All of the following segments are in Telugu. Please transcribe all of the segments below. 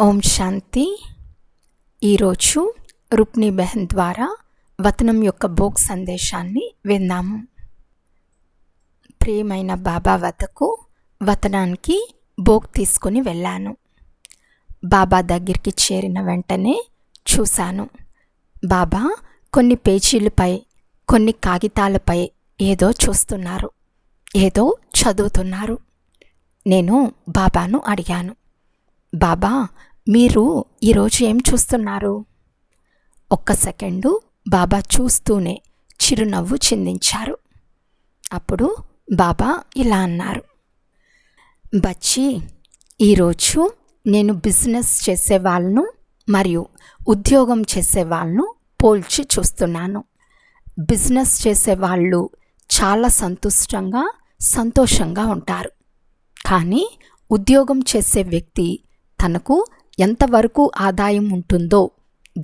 ఓం శాంతి. ఈరోజు రుక్ని బెహన్ ద్వారా వతనం యొక్క భోగ్ సందేశాన్ని విందాము. ప్రియమైన బాబా వద్దకు వతనానికి భోగ్ తీసుకుని వెళ్ళాను. బాబా దగ్గరికి చేరిన వెంటనే చూశాను, బాబా కొన్ని పేజీలపై కొన్ని కాగితాలపై ఏదో చూస్తున్నారు, ఏదో చదువుతున్నారు. నేను బాబాను అడిగాను, బాబా మీరు ఈరోజు ఏం చూస్తున్నారు? ఒక్క సెకండు బాబా చూస్తూనే చిరునవ్వు చిందించారు. అప్పుడు బాబా ఇలా అన్నారు, బచ్చి ఈరోజు నేను బిజినెస్ చేసే వాళ్ళను మరియు ఉద్యోగం చేసే వాళ్ళను పోల్చి చూస్తున్నాను. బిజినెస్ చేసే వాళ్ళు చాలా సంతోషంగా ఉంటారు. కానీ ఉద్యోగం చేసే వ్యక్తి తనకు ఎంతవరకు ఆదాయం ఉంటుందో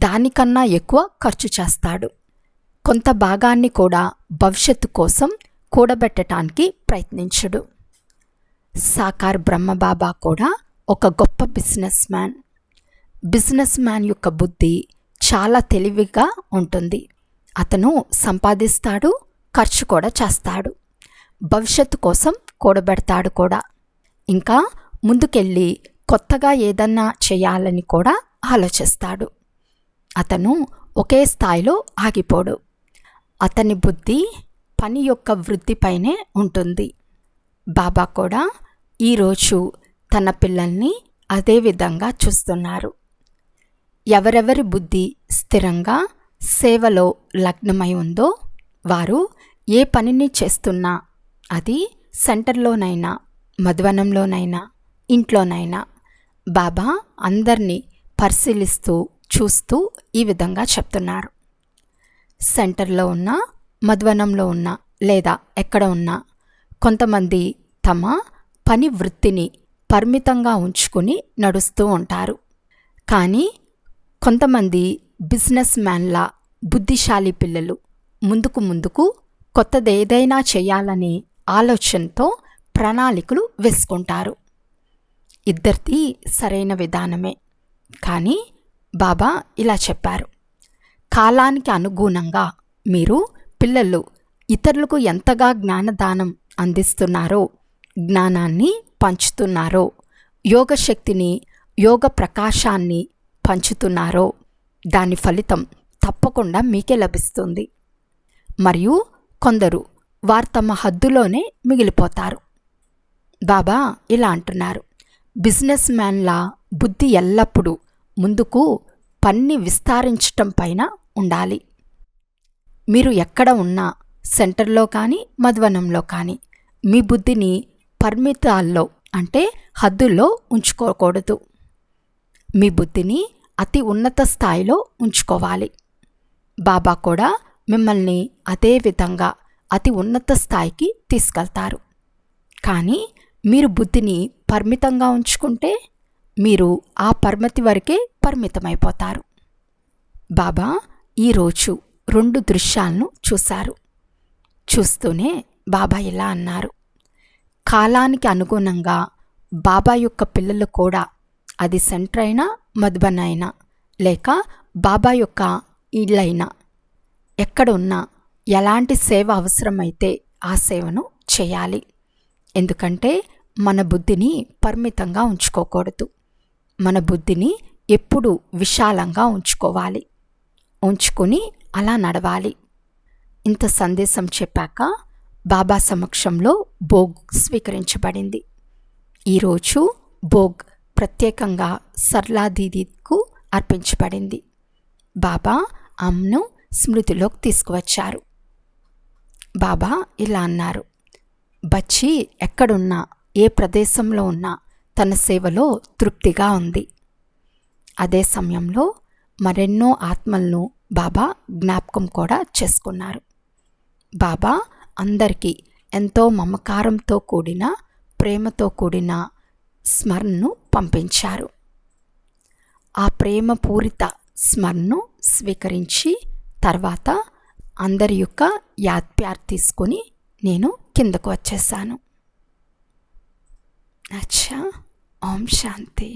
దానికన్నా ఎక్కువ ఖర్చు చేస్తాడు. కొంత భాగాన్ని కూడా భవిష్యత్తు కోసం కూడబెట్టడానికి ప్రయత్నించడు. సాకార్ బ్రహ్మబాబా కూడా ఒక గొప్ప బిజినెస్ మ్యాన్ యొక్క బుద్ధి చాలా తెలివిగా ఉంటుంది. అతను సంపాదిస్తాడు, ఖర్చు కూడా చేస్తాడు, భవిష్యత్తు కోసం కూడబెడతాడు కూడా. ఇంకా ముందుకెళ్ళి కొత్తగా ఏదన్నా చేయాలని కూడా ఆలోచిస్తాడు. అతను ఒకే స్థాయిలో ఆగిపోడు. అతని బుద్ధి పని యొక్క వృద్ధిపైనే ఉంటుంది. బాబా కూడా ఈరోజు తన పిల్లల్ని అదే విధంగా చూస్తున్నారు. ఎవరెవరి బుద్ధి స్థిరంగా సేవలో లగ్నమై ఉందో వారు ఏ పనిని చేస్తున్నా, అది సెంటర్లోనైనా, మధ్వనంలోనైనా, ఇంట్లోనైనా, బాబా అందరినీ పరిశీలిస్తూ చూస్తూ ఈ విధంగా చెప్తున్నారు. సెంటర్లో ఉన్న, మధ్వనంలో ఉన్న లేదా ఎక్కడ ఉన్నా కొంతమంది తమ పని వృత్తిని పరిమితంగా ఉంచుకుని నడుస్తూ ఉంటారు. కానీ కొంతమంది బిజినెస్ మ్యాన్ల బుద్ధిశాలి పిల్లలు ముందుకు కొత్తదేదైనా చేయాలనే ఆలోచనతో ప్రణాళికలు వేసుకుంటారు. ఇద్దరిది సరైన విధానమే. కానీ బాబా ఇలా చెప్పారు, కాలానికి అనుగుణంగా మీరు పిల్లలు ఇతరులకు ఎంతగా జ్ఞానదానం అందిస్తున్నారో, జ్ఞానాన్ని పంచుతున్నారో, యోగశక్తిని, యోగ ప్రకాశాన్ని పంచుతున్నారో దాని ఫలితం తప్పకుండా మీకే లభిస్తుంది. మరియు కొందరు వారు తమ హద్దులోనే మిగిలిపోతారు. బాబా ఇలా అంటున్నారు, బిజినెస్ మ్యాన్ల బుద్ధి ఎల్లప్పుడూ ముందుకు పన్ని విస్తరించటం పైన ఉండాలి. మీరు ఎక్కడ ఉన్నా, సెంటర్లో కానీ మధ్వనంలో కానీ, మీ బుద్ధిని పరిమితాల్లో అంటే హద్దుల్లో ఉంచుకోకూడదు. మీ బుద్ధిని అతి ఉన్నత స్థాయిలో ఉంచుకోవాలి. బాబా కూడా మిమ్మల్ని అదే విధంగా అతి ఉన్నత స్థాయికి తీసుకెళ్తారు. కానీ మీరు బుద్ధిని పరిమితంగా ఉంచుకుంటే మీరు ఆ పరిమితి వరకే పరిమితమైపోతారు. బాబా ఈరోజు 2 దృశ్యాలను చూశారు. చూస్తూనే బాబా ఇలా అన్నారు, కాలానికి అనుగుణంగా బాబా యొక్క పిల్లలు కూడా, అది సెంటర్ అయినా, మధుబన్ అయినా, లేక బాబా యొక్క ఇళ్ళైనా, ఎక్కడున్నా ఎలాంటి సేవ అవసరమైతే ఆ సేవను చేయాలి. ఎందుకంటే మన బుద్ధిని పరిమితంగా ఉంచుకోకూడదు. మన బుద్ధిని ఎప్పుడూ విశాలంగా ఉంచుకొని అలా నడవాలి. ఇంత సందేశం చెప్పాక బాబా సమక్షంలో భోగ్ స్వీకరించబడింది. ఈరోజు భోగ్ ప్రత్యేకంగా సర్లా దీదీకు అర్పించబడింది. బాబా ఆమెను స్మృతిలోకి తీసుకువచ్చారు. బాబా ఇలా అన్నారు, బచ్చి ఎక్కడున్నా, ఏ ప్రదేశంలో ఉన్నా తన సేవలో తృప్తిగా ఉంది. అదే సమయంలో మరెన్నో ఆత్మలను బాబా జ్ఞాపకం కూడా చేసుకున్నారు. బాబా అందరికీ ఎంతో మమకారంతో కూడిన, ప్రేమతో కూడిన స్మరణను పంపించారు. ఆ ప్రేమపూరిత స్మరణను స్వీకరించి తర్వాత అందరి యొక్క యాద్ తీసుకొని నేను కిందకు వచ్చేసాను. అచ్చా, ఓం శాంతి.